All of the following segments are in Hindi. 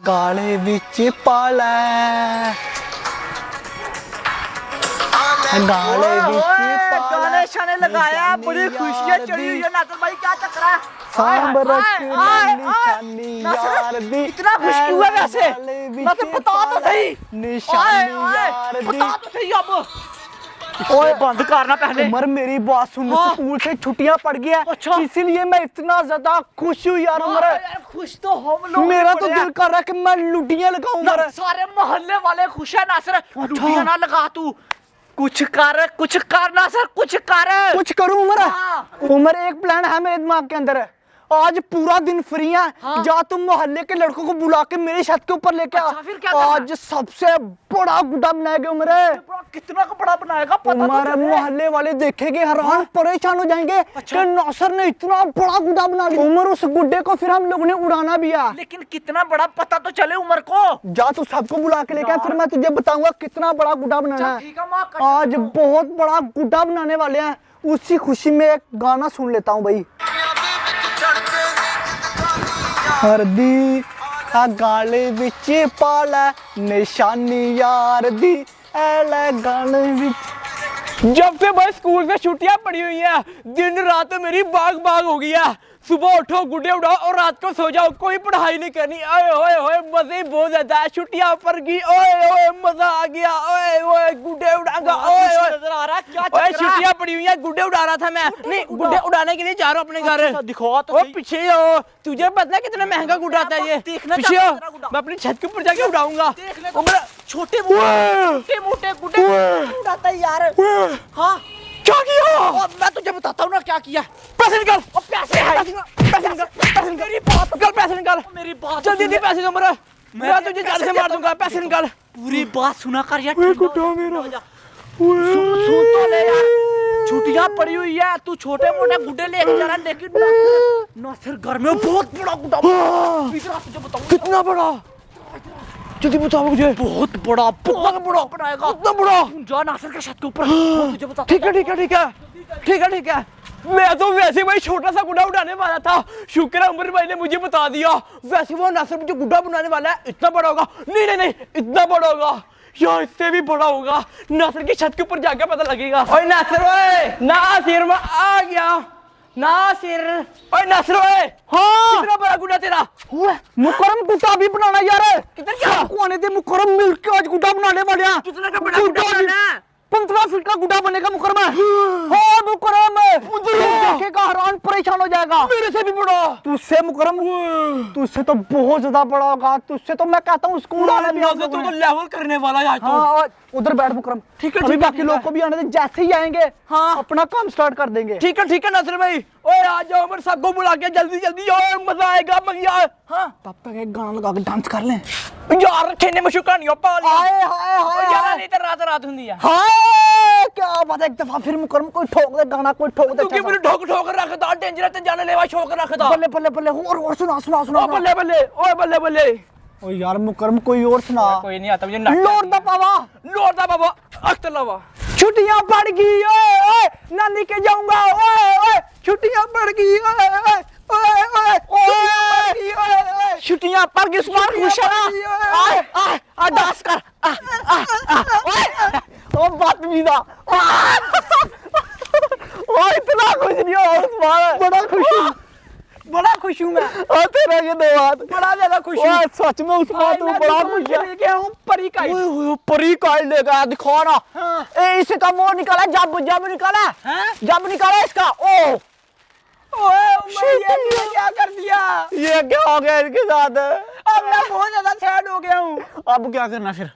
गाले विच पाला गाले विच गाने शाने लगाया, बड़ी खुशियां चढ़ी हुई है। नासिर भाई क्या चक्कर है? सांब रख निशानी यार दी, इतना खुश क्यों है वैसे? नासिर बता तो सही, निशानी यार दी। बता तो सही अब। ओए बंद करना पहले। उमर मेरी बात सुन, स्कूल से छुट्टियां पड़ गई है, इसीलिए मैं इतना ज्यादा खुश हूँ यार। उमर खुश तो हम लोग, मेरा तो दिल कर रहा है कि मैं लुटियां लगाऊं। उमर सारे मोहल्ले वाले खुश है। नासिर लुटियां ना लगा, तू कुछ कर नासिर, कुछ करूं। उमर एक प्लान है मेरे दिमाग के अंदर। आज पूरा दिन फ्री है, जा तुम मोहल्ले के लड़कों को बुला के मेरी छत के ऊपर लेके आ। आज सबसे बड़ा गुड्डा बनाएगा उमर। कितना बड़ा बनाएगा पता उमर? मोहल्ले वाले देखेंगे, हैरान परेशान हो जाएंगे कि नासिर ने इतना बड़ा गुड्डा बना लिया। उमर उस गुड्डे को फिर हम लोगों ने उड़ाना भी है। लेकिन कितना बड़ा पता तो चले उमर को। जा तू सबको बुला के लेके, फिर मैं तुझे बताऊंगा कितना बड़ा गुड्डा बनाना है। आज बहुत बड़ा गुड्डा बनाने वाले हैं। उसी खुशी में एक गाना सुन लेता हूँ भाई। हरदी गाले विच पाला निशानी यार दी, ऐले गाले विच। जब से भाई स्कूल से छुट्टियां पड़ी हुई हैं, दिन रात मेरी बाग हो गई है। सुबह उठो, गुड्डे उड़ाओ और रात को सो जाओ, कोई पढ़ाई नहीं करनी। ओए ओए ओए मजे बहुत ज्यादा है, छुट्टियां पड़ गई। ओए ओए मजा आ गया। ओए ओए गुड्डे उड़ाऊंगा। ओए ओए नजर आ रहा है क्या? ओए छुट्टियां पड़ी हुई हैं, गुड्डे उड़ा रहा था मैं। नहीं, गुड्डे उड़ाने के लिए जा रहा हूँ अपने घर। दिखा तो सही। पीछे हो, तुझे पता है कितना महंगा गुड्डा आता है ये? पीछे हो, मैं अपनी छत के ऊपर जाके उड़ाऊंगा। छोटे मोटे गुड्डे उड़ाता है यार। हाँ क्या किया? मैं तुझे बताता हूँ ना क्या किया। पैसे निकाल। पैसे है, मेरी बात निकाल, पैसे निकाल, मेरी बात जल्दी दे पैसे दो। मैं तुझे जान से मार दूंगा। पैसे निकाल। पूरी बात सुना कर यार। गुड्डा मेरा। सुन तो ले यार, छुट्टियां पड़ी हुई है, तू छोटे मोटे गुड्डे लेके जा रहा है, लेकिन नासिर घर में बहुत बड़ा गुड्डा तुझे बताऊं। कितना बड़ा? जल्दी बताओ मुझे। बहुत बड़ा बनाएगा। कितना बड़ा? जा नासिर के छत के ऊपर, तुझे बता। ठीक है। मैं तो वैसे भाई छोटा सा गुड्डा उड़ाने वाला था, शुक्र है उमर भाई ने मुझे बता दिया। वैसे वो नासिर मुझे गुड्डा बनाने वाला है, इतना बड़ा होगा। नहीं, इतना बड़ा होगा या इससे भी बड़ा होगा। नासिर की छत के ऊपर जाके पता लगेगा। ओए नासिर, मैं आ गया। नासिर, ओए नासिर, हाँ कितना बड़ा गुड्डा तेरा? मुकरम गुड्डा भी बनाना यार। कितना क्या? आने दे मुकरम, मिलके आज गुड्डा बनाने वाले हैं। कितना का बड़ा गुड्डा बनाना है? 15 फीट का गुड्डा बनेगा मुकरम। हाँ मुकरम, देखेगा हैरान परेशान हो जाएगा। मेरे से भी बड़ा। तुझसे मुकरम, तुझसे तो बहुत ज्यादा बड़ा होगा। तुझसे तो मैं कहता हूँ उसको उड़ाना भी। तू तो लेवल करने वाला है आज तो। हाँ उधर बैठ मुकरम। ठीक है, अभी बाकी लोग को भी आने दे, जैसे ही आएंगे हाँ अपना काम स्टार्ट कर देंगे। ठीक है नासिर भाई। ओए आ जाओ, उमर सबको बुला के जल्दी। ओए मजा आएगा मजा। हाँ पापा का एक गाना लगा के डांस कर लें यार, खेने में शुक्रानी हो पाली। हाय यार नहीं तो रात हुंदी है। हाय क्या बात है। एक दफा फिर मुकरम कोई ठोक दे गाना, कोई ठोक दे। तू के ठोक रखदा, डेंजर ते जाने लेवा ठोक रखदा। बल्ले और सुना। ओ बल्ले। ओ यार मुकरम कोई और सुना। कोई नहीं आता मुझे। लोर दा बाबा अख्तर लावा। छुट्टियां पड़ गई, ओए नानी के जाऊंगा। ओए छुट्टियां पड़ गई। ओए छुट्टियां पड़ गई, उस्मान खुश है। आ डांस कर। ओ बदतमीजा। ओ इतना खुश नहीं हो उस्मान। बड़ा खुश हूँ मैं। तेरा ये दो हाथ, बड़ा ज्यादा खुश हूं। सच में उस्मान तू बड़ा खुश है। लेके आऊं परी का। परी काट लेगा, दिखा ना। इसका वो निकाला, जब निकाला। जब निकाला इसका। ये क्या कर दिया? ये क्या हो गया इसके साथ? अब मैं बहुत ज्यादा सैड हो गया हूँ। अब क्या करना फिर?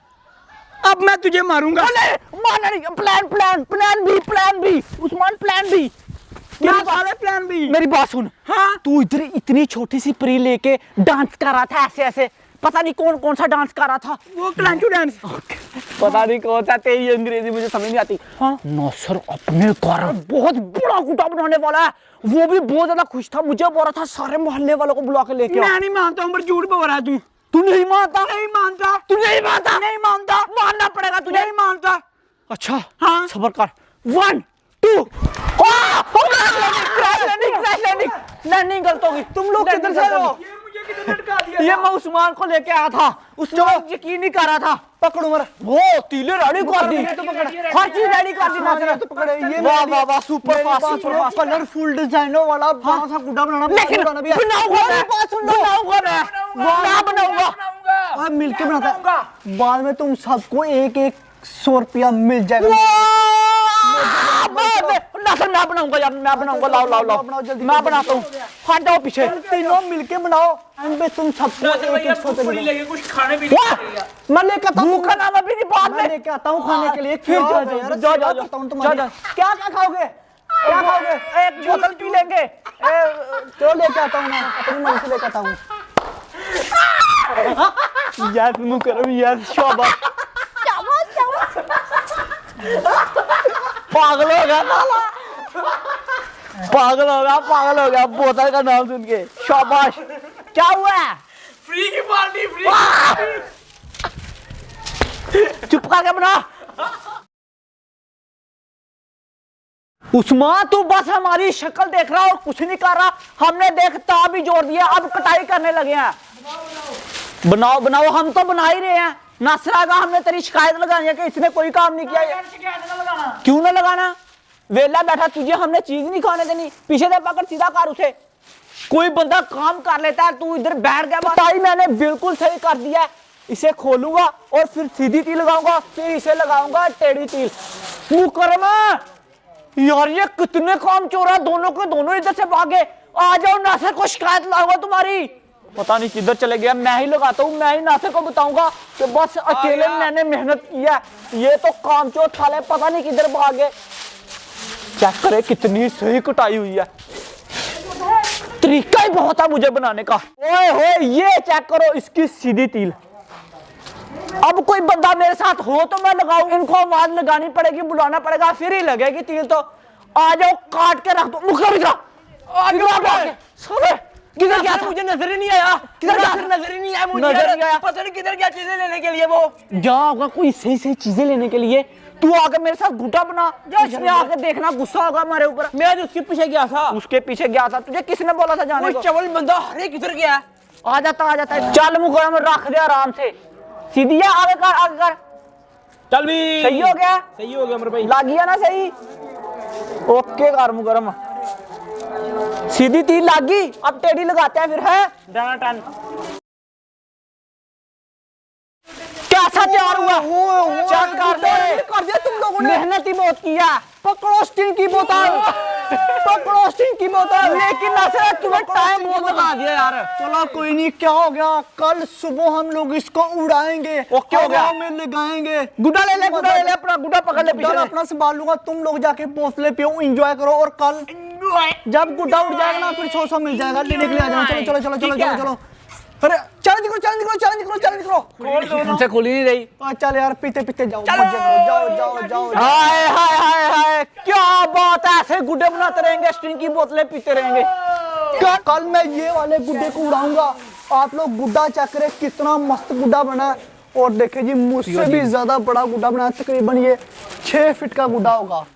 अब मैं तुझे मारूंगा। मारना नहीं। Plan B Usman, plan B. Plan B. मेरी बात सुन। हाँ? तू इधर इतनी छोटी सी परी लेके डांस कर रहा था ऐसे, पता नहीं कौन सा डांस कर रहा था। वो क्लांचू डांस। पता नहीं कौन सा, तेरी अंग्रेजी मुझे समझ नहीं आती। नासिर अपने घर बहुत बड़ा गुड्डा बनाने वाला है। वो भी बहुत ज्यादा खुश था, मुझे बोल रहा था सारे मोहल्ले वालों को बुला के लेके। मैं नहीं मानता हूँ, पर झूठ बोल रहा है तू नहीं मानता? नहीं मानता। मानना पड़ेगा तुझे। नहीं मानता। अच्छा हाँ सबर कर। 1 2 लैंडिंग गलत होगी। तुम लोग किधर से हो? ये मैं उस्मान को लेके आया था, उस्मान यकीन नहीं कर रहा था। पकड़ उमर, वो तीले रेडी कर दी, हर चीज रेडी कर दी नासिर। तो पकड़े ये। वाह वाह वाह, super fast, super fast. Colourful डिजाइनों वाला बड़ा सा गुड्डा बनाना, लेकिन बनाना भी है। बनाऊंगा मैं, बनाऊंगा मैं बनाऊंगा। आप मिलके बनाता है, बाद में तुम सबको 100 रुपया मिल जाएगा। नासिर मैं बनाऊंगा यार, मैं बनाऊंगा। लाओ लाओ लाओ, बनाओ जल्दी, मैं बनाता हूँ। हट जाओ पीछे। तीनों मिलके बनाओ, एंड में तुम सबको 100 रुपया मिलेगा। कुछ खाने भी मैं लेके आता हूँ, भूखा नाम अभी नहीं, बाद मैं में लेके आता हूँ खाने के लिए। फिर क्या जाओ, हो यार, जाओ, सेवा जाओ, करता हूँ जाओ, तुम्हारी। जाओ। क्या क्या खाओगे, क्या खाओगे? एक बोतल पी लेंगे। तो लेके आता हूँ, मैं अपनी मर्जी से लेके आता हूँ। यस मुकरम, यस शाबाश। पागल हो गया साला, पागल हो गया, पागल हो गया बोतल का नाम सुन के। शाबाश। क्या हुआ है? फ्री की पार्टी, फ्री। चुप करके बना। उस्मान तू बस हमारी शक्ल देख रहा और कुछ नहीं कर रहा। हमने देखता भी जोड़ दिया, अब कटाई करने लगे हैं। बनाओ बनाओ, हम तो बना ही रहे हैं। नासरा का हमने तेरी शिकायत लगाई है कि इसने कोई काम नहीं किया है। क्यों ना लगाना, वेला बैठा, तुझे हमने चीज नहीं खाने देनी। पीछे से पकड़, सीधा कर उसे। कोई बंदा काम कर लेता है, तू इधर बैठ गया। कटाई मैंने बिल्कुल सही कर दिया है। इसे खोलूंगा और फिर सीधी तील लगाऊंगा, फिर इसे लगाऊंगा टेढ़ी तील। मुकरमा यार, ये कितने काम चोरा, दोनों के दोनों इधर से भागे। आ जाओ, नासिर को शिकायत लाऊंगा तुम्हारी। पता नहीं किधर चले गया, मैं ही लगाता हूँ, मैं ही नासिर को बताऊंगा कि बस अकेले मैंने मेहनत किया है। ये तो कामचोर साले पता नहीं किधर भागे। चेक करे कितनी सही कटाई हुई है। तरीका ही बहुत है मुझे बनाने का। ओए होए, ये चेक करो, इसकी सीधी तील। अब कोई बंदा मेरे साथ हो तो मैं लगाऊं, इनको आवाज लगानी पड़ेगी, बुलाना पड़ेगा, फिर ही लगेगी तील। तो आ जाओ, काट के रख दो। मुखर किधर गया था? मुझे नजर ही नहीं आया। किधर गया? नजर ही नहीं आया मुझे। नजर नहीं आया। पता नहीं किधर गया चीजें लेने के लिए वो। जा होगा कोई सही सही चीजें लेने के लिए। तू आके मेरे साथ गुड्डा बना, इसने आके देखना गुस्सा होगा हमारे ऊपर। मैं आज उसके पीछे गया था। उसके पीछे गया था, तुझे किसने बोला था जाने कोई को? चवल बंदा हरे किधर गया? आ जाता है। चल मुकरम, रख दे आराम से। सीधी है, आगे कर, आगे कर। चल भी। सही हो गया? सही हो गया अमर भाई। लाग गया ना सही? ओके कर मुकरम, सीधी तीर लागी। अब टेढ़ी लगाते हैं फिर, है दाना टन। कैसा तैयार हुआ? चेक कर ले। कर दिया तुम लोगों ने। मेहनत ही बहुत किया। पकड़ो स्टील की बोतल, पकड़ो स्टील की बोतल। लेकिन नासिर तुम्हें टाइम बहुत लगा दिया यार। चलो कोई नहीं, क्या हो गया, कल सुबह हम लोग इसको उड़ाएंगे। ओके हो गया। हवा में लगाएंगे। गुड्डा ले ले, गुड्डा ले ले, अपना गुड्डा पकड़ ले पीछे गुड्डा से। अपना संभाल लूंगा, तुम लोग जाके बोतलें पियो, एंजॉय करो। और कल जब गुड्डा उड़ जाएगा ना, फिर 100 मिल जाएगा, लेने के लिए आ जाना। चलो चलो चलो चलो चलो चलो। अरे चलो निकलो, चलो निकलो, चलो निकलो, चलो निकलो। हमसे खुली नहीं रही। चल यार, पीते पीते जाओ, मजे करो, जाओ जाओ जाओ। हाय हाय हाय हाय, क्या बात है, ऐसे गुड्डे बनाते रहेंगे, स्टिंग की बोतलें पीते रहेंगे। कल मैं ये वाले गुड्डे को उड़ाऊंगा। आप लोग गुड्डा चेक करें, कितना मस्त गुड्डा बना है। और देखिए जी, मुझसे भी ज्यादा बड़ा गुड्डा बना है, तकरीबन ये 6 फीट का गुड्डा होगा।